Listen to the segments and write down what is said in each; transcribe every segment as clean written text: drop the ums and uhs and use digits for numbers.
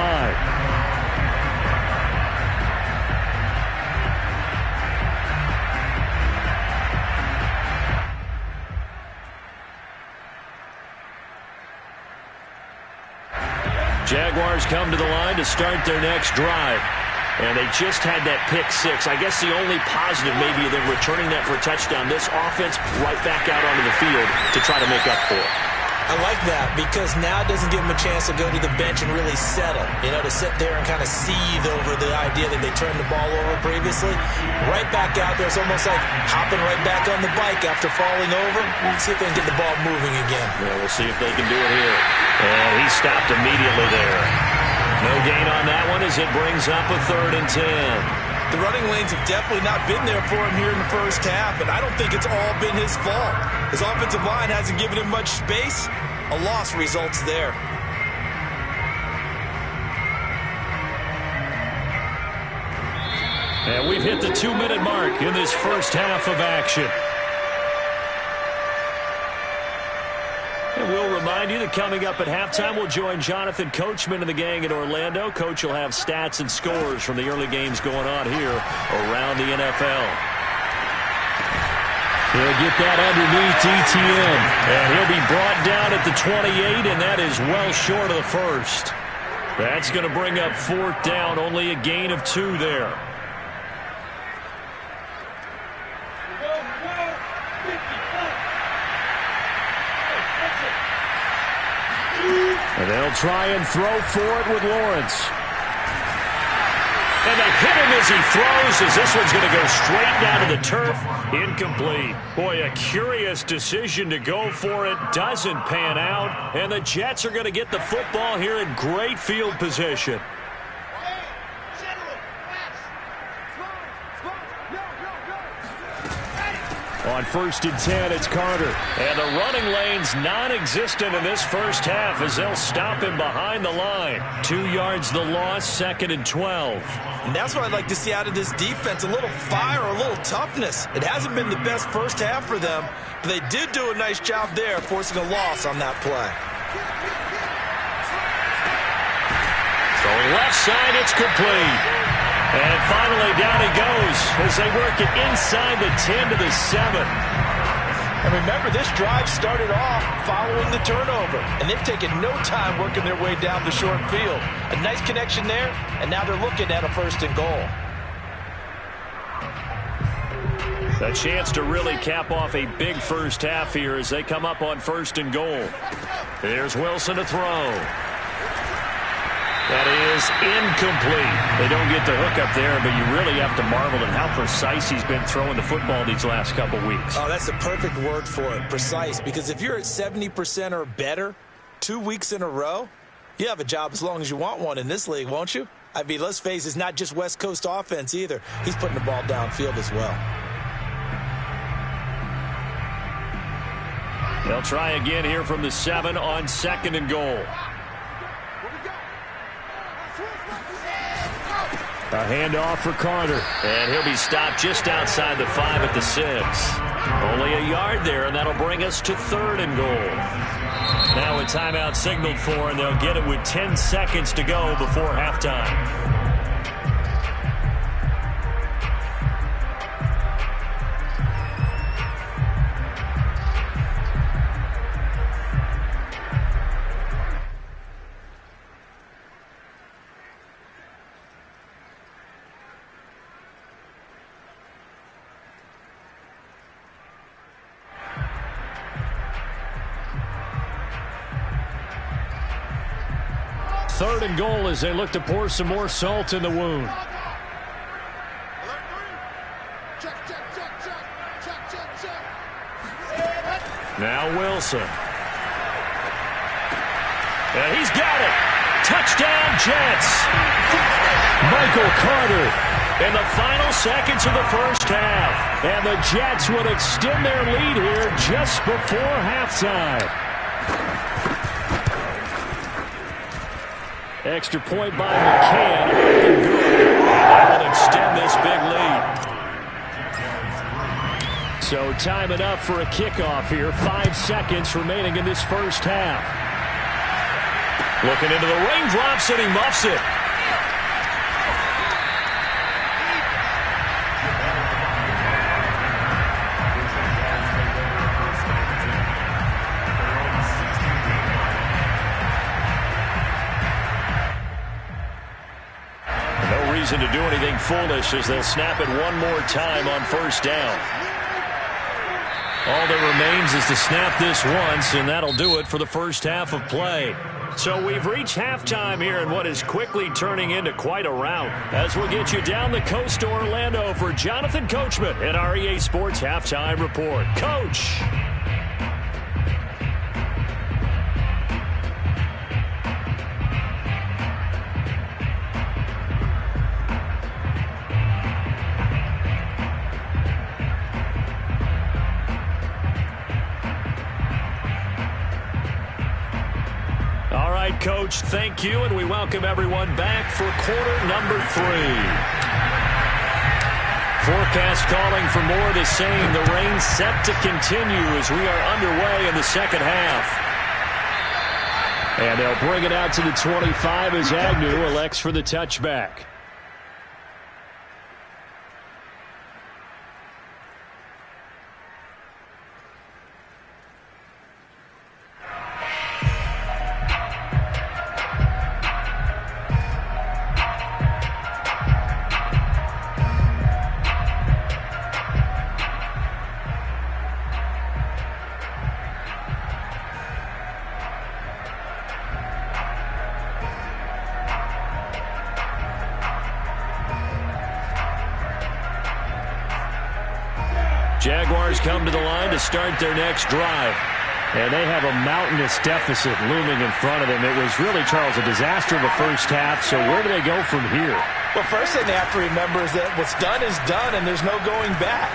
drive. Jaguars come to the line to start their next drive. And they just had that pick six. I guess the only positive maybe of them returning that for a touchdown. This offense right back out onto the field to try to make up for it. I like that because now it doesn't give them a chance to go to the bench and really settle. You know, to sit there and kind of seethe over the idea that they turned the ball over previously. Right back out there. It's almost like hopping right back on the bike after falling over. Let's see if they can get the ball moving again. Yeah, we'll see if they can do it here. And he stopped immediately there. No gain on that one as it brings up a 3rd and 10. The running lanes have definitely not been there for him here in the first half, and I don't think it's all been his fault. His offensive line hasn't given him much space. A loss results there. And we've hit the 2-minute mark in this first half of action. And we'll remind you that coming up at halftime, we'll join Jonathan Coachman and the gang in Orlando. Coach will have stats and scores from the early games going on here around the NFL. He'll get that underneath ETN. And he'll be brought down at the 28, and that is well short of the first. That's going to bring up 4th down, only a gain of 2 there. And they'll try and throw for it with Lawrence. And they hit him as he throws, as this one's going to go straight down to the turf. Incomplete. Boy, a curious decision to go for it. Doesn't pan out. And the Jets are going to get the football here in great field position. On 1st and 10, it's Carter. And the running lane's non-existent in this first half as they'll stop him behind the line. 2 yards the loss, 2nd and 12. And that's what I'd like to see out of this defense, a little fire, a little toughness. It hasn't been the best first half for them, but they did do a nice job there, forcing a loss on that play. So left side, it's complete. And finally, down he goes as they work it inside the 10 to the 7. And remember, this drive started off following the turnover, and they've taken no time working their way down the short field. A nice connection there, and now they're looking at a 1st and goal. A chance to really cap off a big first half here as they come up on 1st and goal. There's Wilson to throw. That is incomplete. They don't get the hook up there, but you really have to marvel at how precise he's been throwing the football these last couple weeks. Oh, that's the perfect word for it, precise, because if you're at 70% or better 2 weeks in a row, you have a job as long as you want one in this league, won't you? I mean, let's face it, it's not just West Coast offense either. He's putting the ball downfield as well. They'll try again here from the 7 on 2nd and goal. A handoff for Carter. And he'll be stopped just outside the 5 at the 6. Only a yard there, and that'll bring us to 3rd and goal. Now a timeout signaled for, and they'll get it with 10 seconds to go before halftime. Third and goal as they look to pour some more salt in the wound. Now Wilson. And he's got it. Touchdown, Jets. Michael Carter in the final seconds of the first half. And the Jets would extend their lead here just before halftime. Extra point by McCann. Good. And they will extend this big lead. So time enough for a kickoff here. 5 seconds remaining in this first half. Looking into the raindrops, and he muffs it. No reason to do anything foolish as they'll snap it one more time on first down. All that remains is to snap this once, and that'll do it for the first half of play. So we've reached halftime here in what is quickly turning into quite a rout. As we'll get you down the coast to Orlando for Jonathan Coachman at our EA Sports Halftime Report. Coach! Coach, thank you, and we welcome everyone back for quarter number 3. Forecast calling for more of the same. The rain set to continue as we are underway in the second half. And they'll bring it out to the 25 as Agnew elects for the touchback. Jaguars come to the line to start their next drive. And they have a mountainous deficit looming in front of them. It was really, Charles, a disaster of the first half. So where do they go from here? Well, first thing they have to remember is that what's done is done, and there's no going back.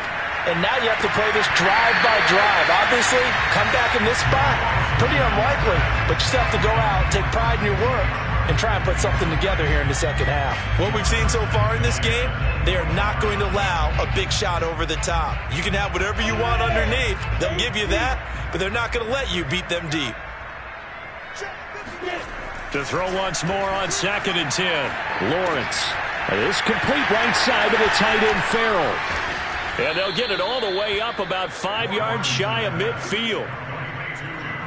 And now you have to play this drive by drive. Obviously, come back in this spot, pretty unlikely. But you still have to go out, take pride in your work, and try and put something together here in the second half. What we've seen so far in this game, they are not going to allow a big shot over the top. You can have whatever you want underneath. They'll give you that, but they're not going to let you beat them deep. To throw once more on 2nd and 10. Lawrence. This complete right side to the tight end Farrell. And they'll get it all the way up about 5 yards shy of midfield.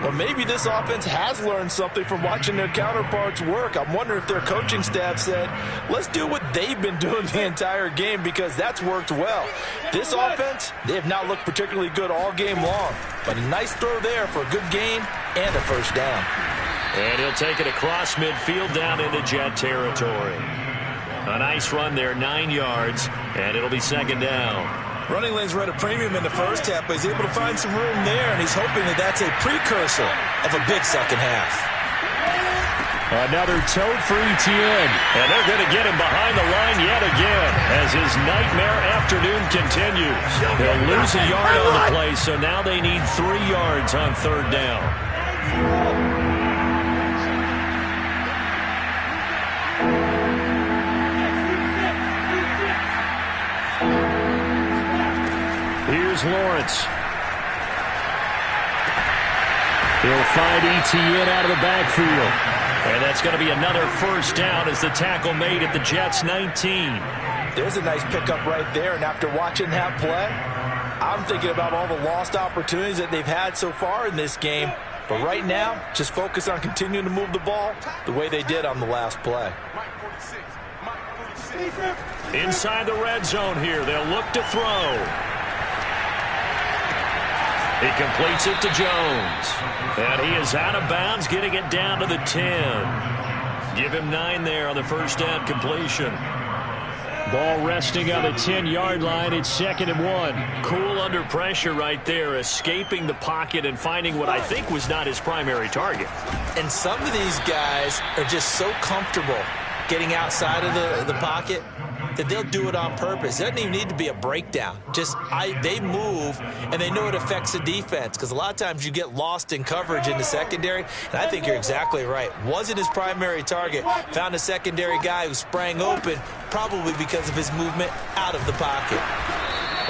Well, maybe this offense has learned something from watching their counterparts work. I'm wondering if their coaching staff said, let's do what they've been doing the entire game, because that's worked well. This offense, they have not looked particularly good all game long. But a nice throw there for a good gain and a first down. And he'll take it across midfield down into Jet territory. A nice run there, 9 yards, and it'll be 2nd down. Running lanes were at a premium in the first half, but he's able to find some room there, and he's hoping that that's a precursor of a big second half. Another tote for Etienne, and they're going to get him behind the line yet again as his nightmare afternoon continues. They'll lose a yard on the play, so now they need 3 yards on 3rd down. Here's Lawrence. He'll find Etienne out of the backfield. And that's going to be another first down as the tackle made at the Jets' 19. There's a nice pickup right there, and after watching that play, I'm thinking about all the lost opportunities that they've had so far in this game. But right now, just focus on continuing to move the ball the way they did on the last play. Inside the red zone here, they'll look to throw. He completes it to Jones. And he is out of bounds, getting it down to the 10. Give him 9 there on the first down completion. Ball resting on the 10-yard line. It's 2nd and 1. Cool under pressure right there, escaping the pocket and finding what I think was not his primary target. And some of these guys are just so comfortable getting outside of the pocket that they'll do it on purpose. It doesn't even need to be a breakdown. They move, and they know it affects the defense, because a lot of times you get lost in coverage in the secondary, and I think you're exactly right. Wasn't his primary target. Found a secondary guy who sprang open, probably because of his movement out of the pocket.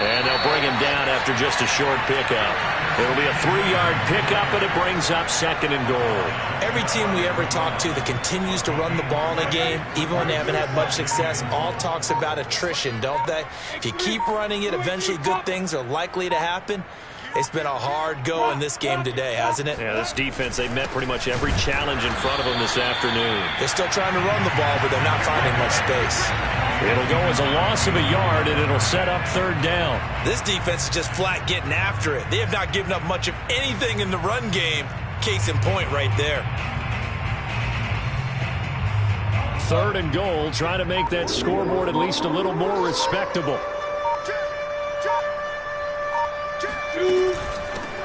And they'll bring him down after just a short pickup. It'll be a 3-yard pickup, and it brings up 2nd and goal. Every team we ever talk to that continues to run the ball in a game, even when they haven't had much success, all talks about attrition, don't they? If you keep running it, eventually good things are likely to happen. It's been a hard go in this game today, hasn't it? Yeah, this defense, they've met pretty much every challenge in front of them this afternoon. They're still trying to run the ball, but they're not finding much space. It'll go as a loss of a yard, and it'll set up 3rd down. This defense is just flat getting after it. They have not given up much of anything in the run game. Case in point right there. 3rd and goal, trying to make that scoreboard at least a little more respectable.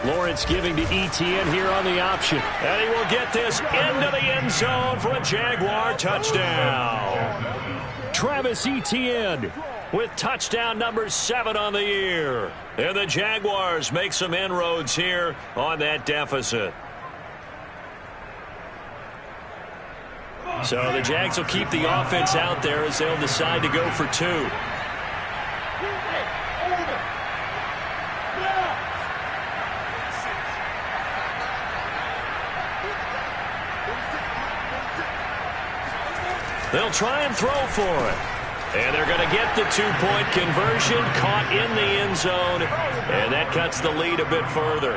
Lawrence giving to Etienne here on the option. And he will get this into the end zone for a Jaguar touchdown. Travis Etienne with touchdown number 7 on the year. And the Jaguars make some inroads here on that deficit. So the Jags will keep the offense out there as they'll decide to go for 2. They'll try and throw for it. And they're going to get the 2-point conversion, caught in the end zone, and that cuts the lead a bit further.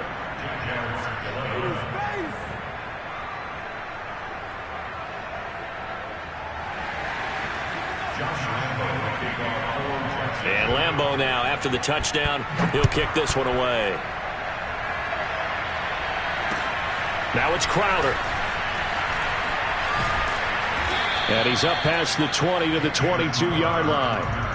And Lambeau now, after the touchdown, he'll kick this one away. Now it's Crowder. And he's up past the 20 to the 22-yard line.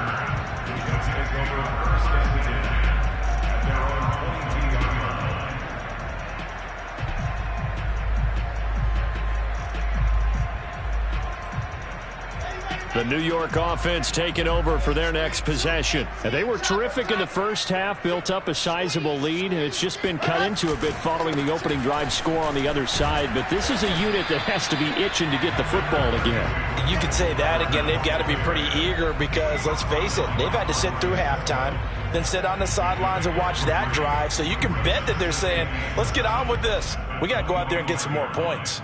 The New York offense taking over for their next possession. And they were terrific in the first half, built up a sizable lead. It's just been cut into a bit following the opening drive score on the other side. But this is a unit that has to be itching to get the football again. You could say that again. They've got to be pretty eager because, let's face it, they've had to sit through halftime, then sit on the sidelines and watch that drive. So you can bet that they're saying, let's get on with this. We got to go out there and get some more points.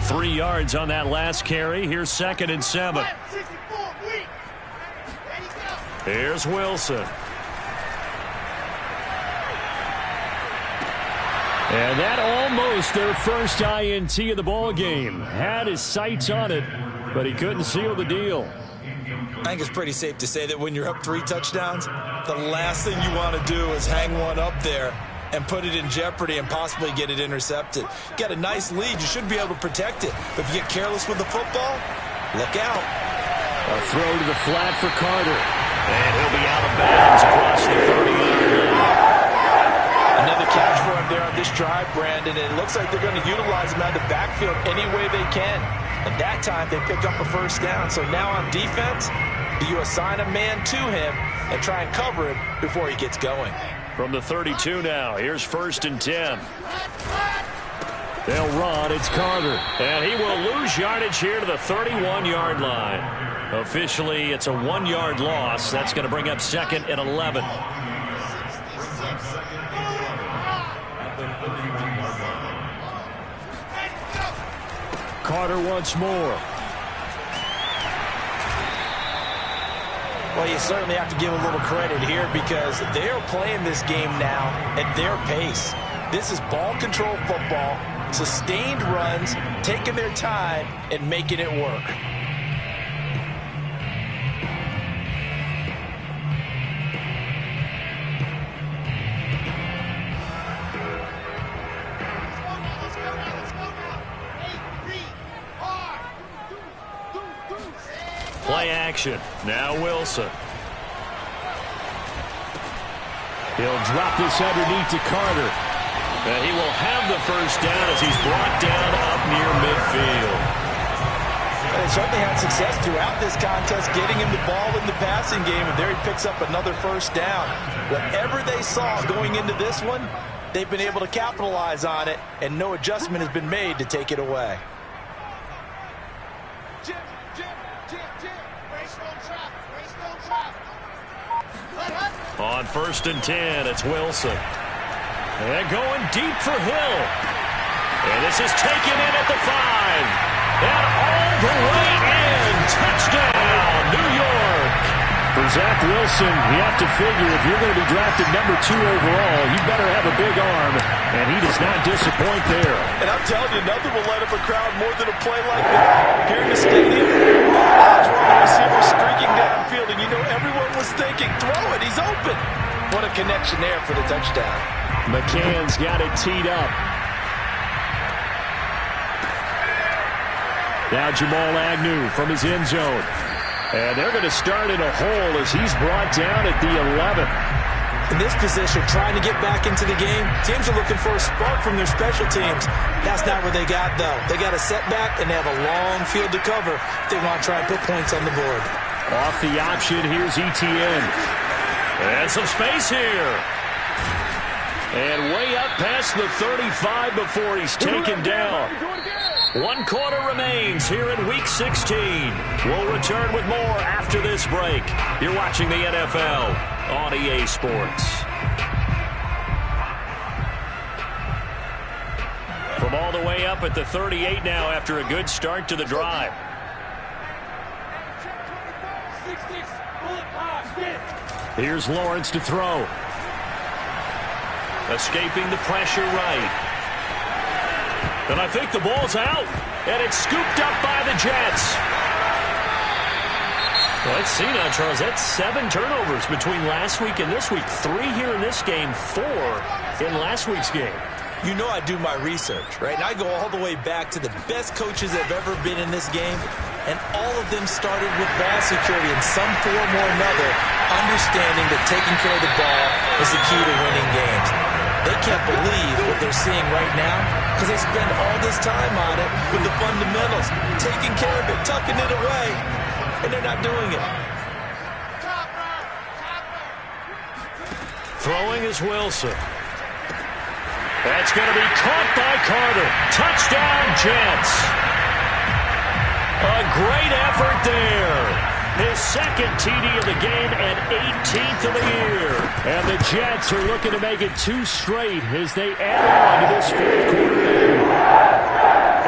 Three yards on that last carry. Here's 2nd and 7. Here's Wilson. And that almost their first INT of the ball game. Had his sights on it, but he couldn't seal the deal. I think it's pretty safe to say that when you're up 3 touchdowns, the last thing you want to do is hang one up there and put it in jeopardy and possibly get it intercepted. You got a nice lead. You should be able to protect it. But if you get careless with the football, look out. A throw to the flat for Carter. And he'll be out of bounds across the 30-yard line. Another catch for him there on this drive, Brandon. And it looks like they're going to utilize him out of the backfield any way they can. And that time they pick up a first down. So now on defense, do you assign a man to him and try and cover him before he gets going? From the 32 now, here's 1st and 10. They'll run, it's Carter. And he will lose yardage here to the 31-yard line. Officially, it's a 1-yard loss. That's going to bring up 2nd and 11. Carter once more. Well, you certainly have to give a little credit here because they're playing this game now at their pace. This is ball control football, sustained runs, taking their time and making it work. Play action. Now Wilson. He'll drop this underneath to Carter. And he will have the first down as he's brought down up near midfield. They certainly had success throughout this contest getting him the ball in the passing game, and there he picks up another first down. Whatever they saw going into this one, they've been able to capitalize on it, and no adjustment has been made to take it away. On 1st and 10, it's Wilson. And going deep for Hill. And this is taken in at the 5. And all the way in. Touchdown, New York. For Zach Wilson, you have to figure if you're going to be drafted number 2 overall, you better have a big arm, and he does not disappoint there. And I'm telling you, nothing will light up a crowd more than a play like that. Here in the stadium, that's wide receiver streaking downfield, and you know everyone was thinking, throw it, he's open. What a connection there for the touchdown. McCann's got it teed up. Now Jamal Agnew from his end zone. And they're going to start in a hole as he's brought down at the 11. In this position, trying to get back into the game, teams are looking for a spark from their special teams. That's not what they got, though. They got a setback, and they have a long field to cover if they want to try and put points on the board. Off the option, here's Etienne. And some space here. And way up past the 35 before he's taken down. 1 quarter remains here in Week 16. We'll return with more after this break. You're watching the NFL on EA Sports. From all the way up at the 38 now after a good start to the drive. Here's Lawrence to throw. Escaping the pressure right. And I think the ball's out. And it's scooped up by the Jets. Well, let's see now, Charles. That's 7 turnovers between last week and this week. 3 here in this game, 4 in last week's game. You know I do my research, right? And I go all the way back to the best coaches that have ever been in this game. And all of them started with ball security in some form or another, understanding that taking care of the ball is the key to winning games. They can't believe what they're seeing right now because they spend all this time on it with the fundamentals, taking care of it, tucking it away, and they're not doing it. Throwing is Wilson. That's going to be caught by Carter. Touchdown, Jets. A great effort there. His second TD of the game and 18th of the year. And the Jets are looking to make it 2 straight as they add on to this 4th quarter lead.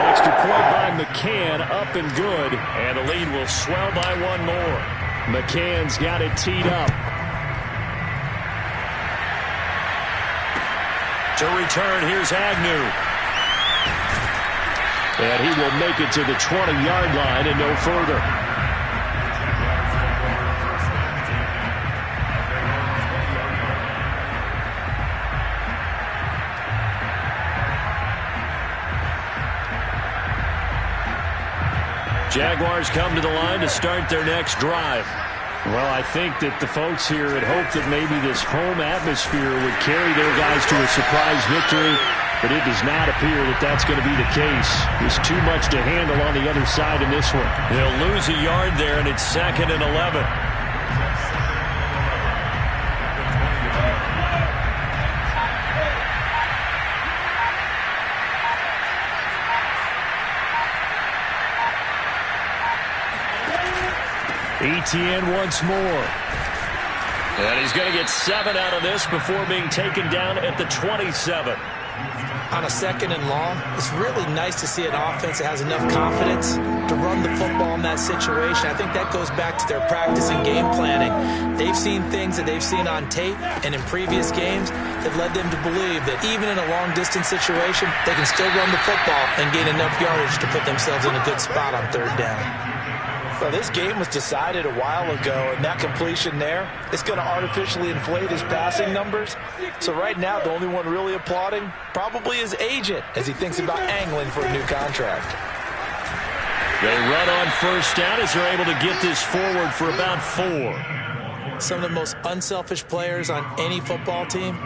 Extra point by McCann, up and good. And the lead will swell by 1 more. McCann's got it teed up. To return, here's Agnew. And he will make it to the 20-yard line and no further. Jaguars come to the line to start their next drive. Well, I think that the folks here had hoped that maybe this home atmosphere would carry their guys to a surprise victory, but it does not appear that that's going to be the case. There's too much to handle on the other side in this one. They'll lose a yard there, and it's 2nd and 11. Etienne once more. And he's going to get 7 out of this before being taken down at the 27. On a 2nd and long, it's really nice to see an offense that has enough confidence to run the football in that situation. I think that goes back to their practice and game planning. They've seen things that they've seen on tape and in previous games that led them to believe that even in a long-distance situation, they can still run the football and gain enough yardage to put themselves in a good spot on 3rd down. Well, this game was decided a while ago, and that completion there is going to artificially inflate his passing numbers. So right now, the only one really applauding probably his agent as he thinks about angling for a new contract. They run on 1st down as they're able to get this forward for about 4. Some of the most unselfish players on any football team,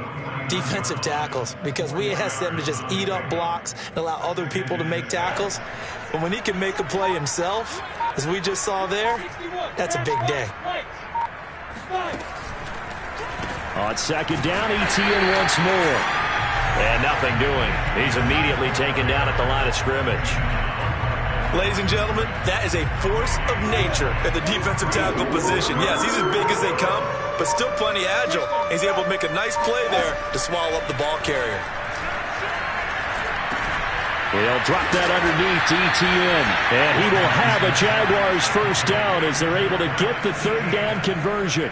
defensive tackles, because we ask them to just eat up blocks and allow other people to make tackles. But when he can make a play himself, as we just saw there, that's a big day. On 2nd down, Etienne once more. And nothing doing. He's immediately taken down at the line of scrimmage. Ladies and gentlemen, that is a force of nature at the defensive tackle position. Yes, he's as big as they come, but still plenty agile. He's able to make a nice play there to swallow up the ball carrier. They'll drop that underneath to ETN, and he will have a Jaguars first down as they're able to get the third down conversion.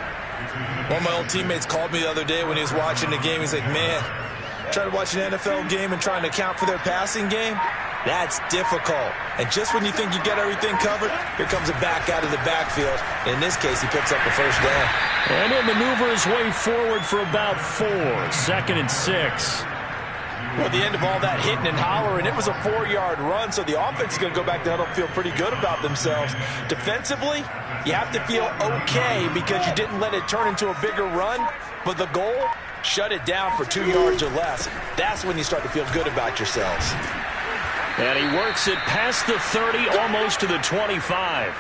One of my old teammates called me the other day when he was watching the game. He's like, man, trying to watch an NFL game and trying to account for their passing game, that's difficult. And just when you think you get everything covered, here comes a back out of the backfield. In this case, he picks up the first down. And he'll maneuver his way forward for about 4. 2nd and 6. Well, at the end of all that hitting and hollering, it was a 4-yard run, so the offense is going to go back to huddle and feel pretty good about themselves. Defensively, you have to feel okay because you didn't let it turn into a bigger run, but the goal, shut it down for 2 yards or less. That's when you start to feel good about yourselves. And he works it past the 30, almost to the 25.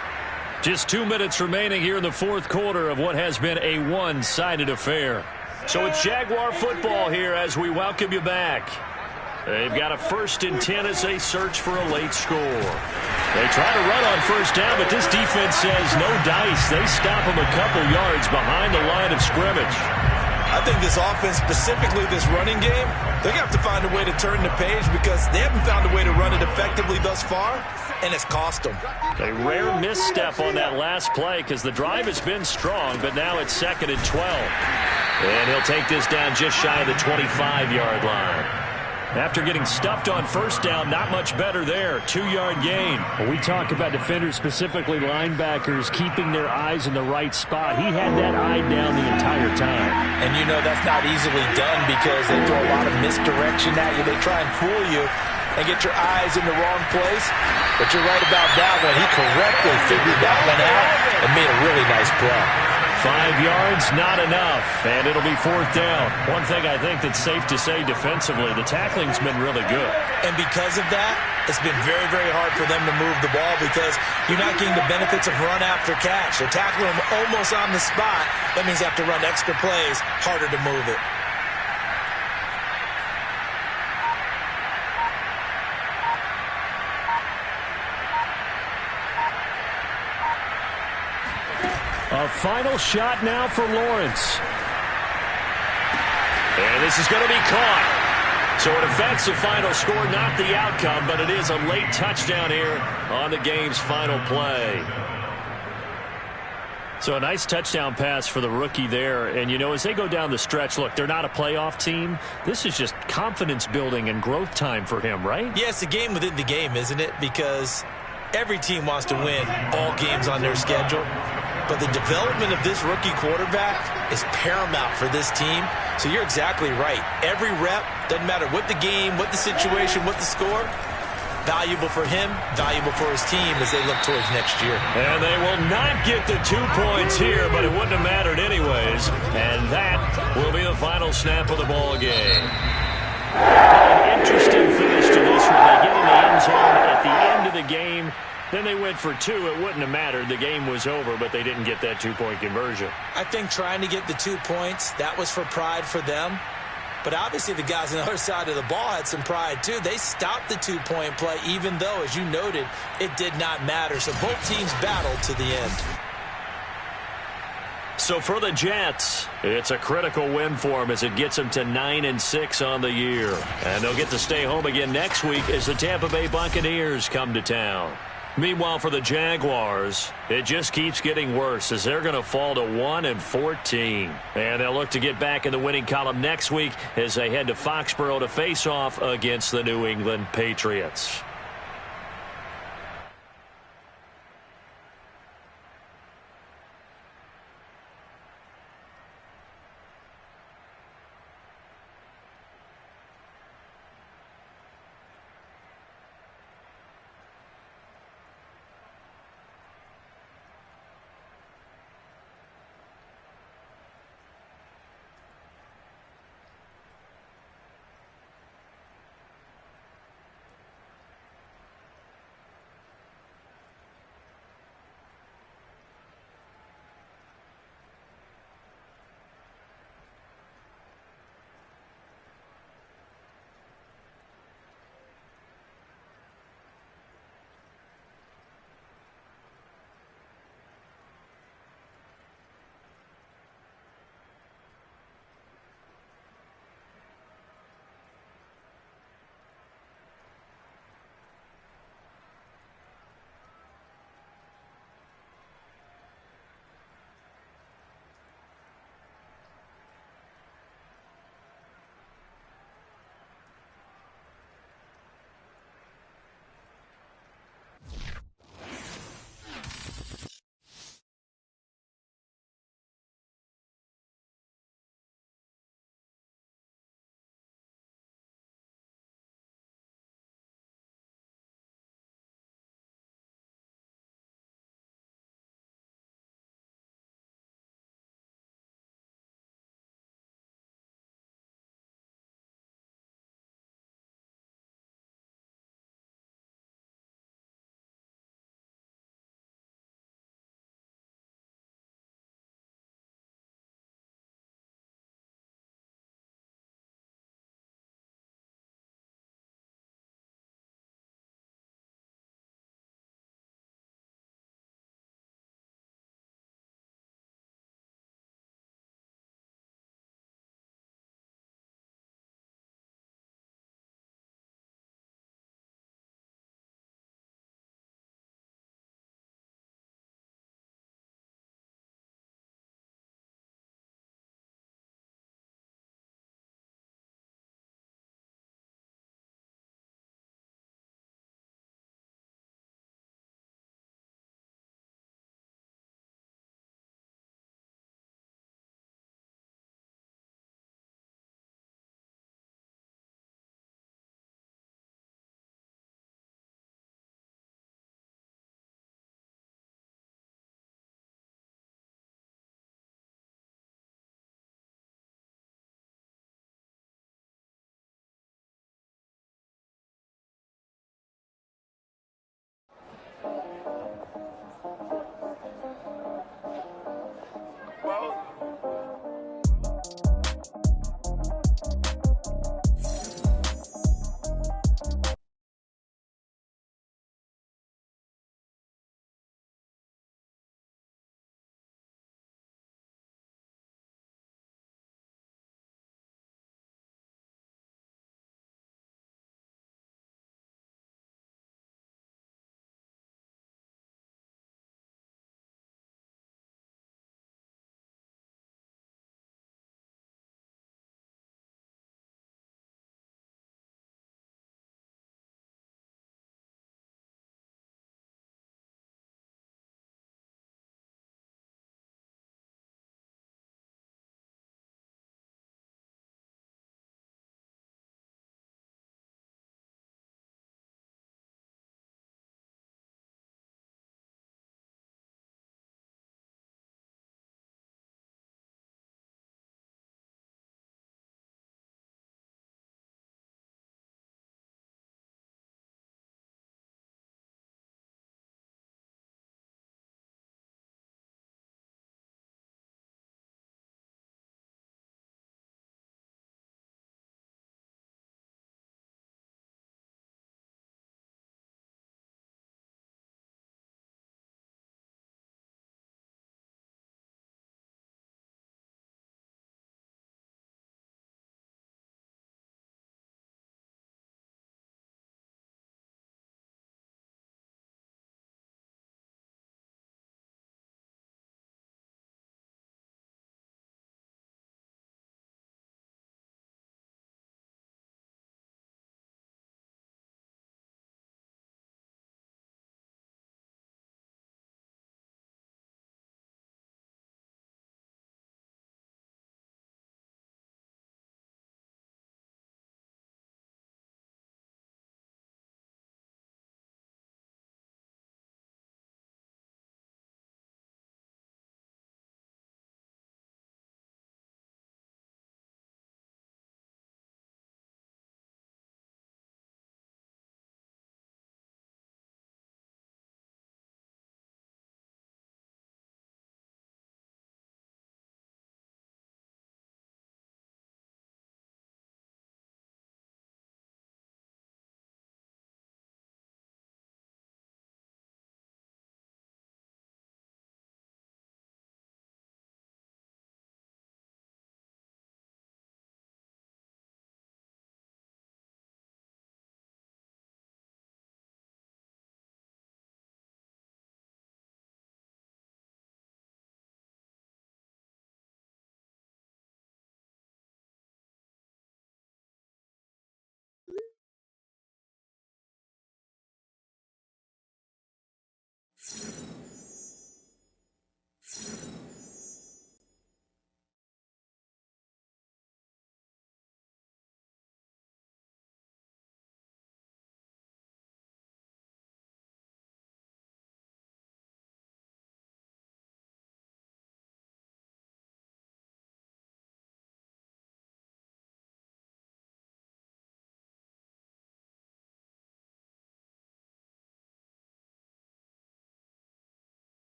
Just 2 minutes remaining here in the fourth quarter of what has been a one-sided affair. So it's Jaguar football here as we welcome you back. They've got a 1st and 10 as they search for a late score. They try to run on first down, but this defense says no dice. They stop them a couple yards behind the line of scrimmage. I think this offense, specifically this running game, they're going to have to find a way to turn the page because they haven't found a way to run it effectively thus far, and it's cost them. A rare misstep on that last play because the drive has been strong, but now it's 2nd and 12. And he'll take this down just shy of the 25-yard line. After getting stuffed on first down, not much better there. 2-yard gain. When we talk about defenders, specifically linebackers, keeping their eyes in the right spot, he had that eye down the entire time. And you know that's not easily done because they throw a lot of misdirection at you. They try and fool you and get your eyes in the wrong place. But you're right about that one. He correctly figured that one out and made a really nice play. 5 yards, not enough, and it'll be 4th down. One thing I think that's safe to say defensively, the tackling's been really good. And because of that, it's been very, very hard for them to move the ball because you're not getting the benefits of run after catch. They're tackling them almost on the spot. That means they have to run extra plays, harder to move it. A final shot now for Lawrence. And this is going to be caught. So a defensive final score, not the outcome, but it is a late touchdown here on the game's final play. So a nice touchdown pass for the rookie there. And, you know, as they go down the stretch, look, they're not a playoff team. This is just confidence building and growth time for him, right? Yeah, it's a game within the game, isn't it? Because every team wants to win all games on their schedule. But the development of this rookie quarterback is paramount for this team. So you're exactly right. Every rep, doesn't matter what the game, what the situation, what the score, valuable for him, valuable for his team as they look towards next year. And they will not get the 2 points here, but it wouldn't have mattered anyways. And that will be the final snap of the ball game. An interesting finish to this one. They get in the end zone at the end of the game. Then they went for 2. It wouldn't have mattered. The game was over, but they didn't get that 2-point conversion. I think trying to get the 2 points, that was for pride for them. But obviously the guys on the other side of the ball had some pride too. They stopped the 2-point play, even though, as you noted, it did not matter. So both teams battled to the end. So for the Jets, it's a critical win for them as it gets them to 9-6 on the year. And they'll get to stay home again next week as the Tampa Bay Buccaneers come to town. Meanwhile, for the Jaguars, it just keeps getting worse as they're going to fall to 1-14. And they'll look to get back in the winning column next week as they head to Foxborough to face off against the New England Patriots.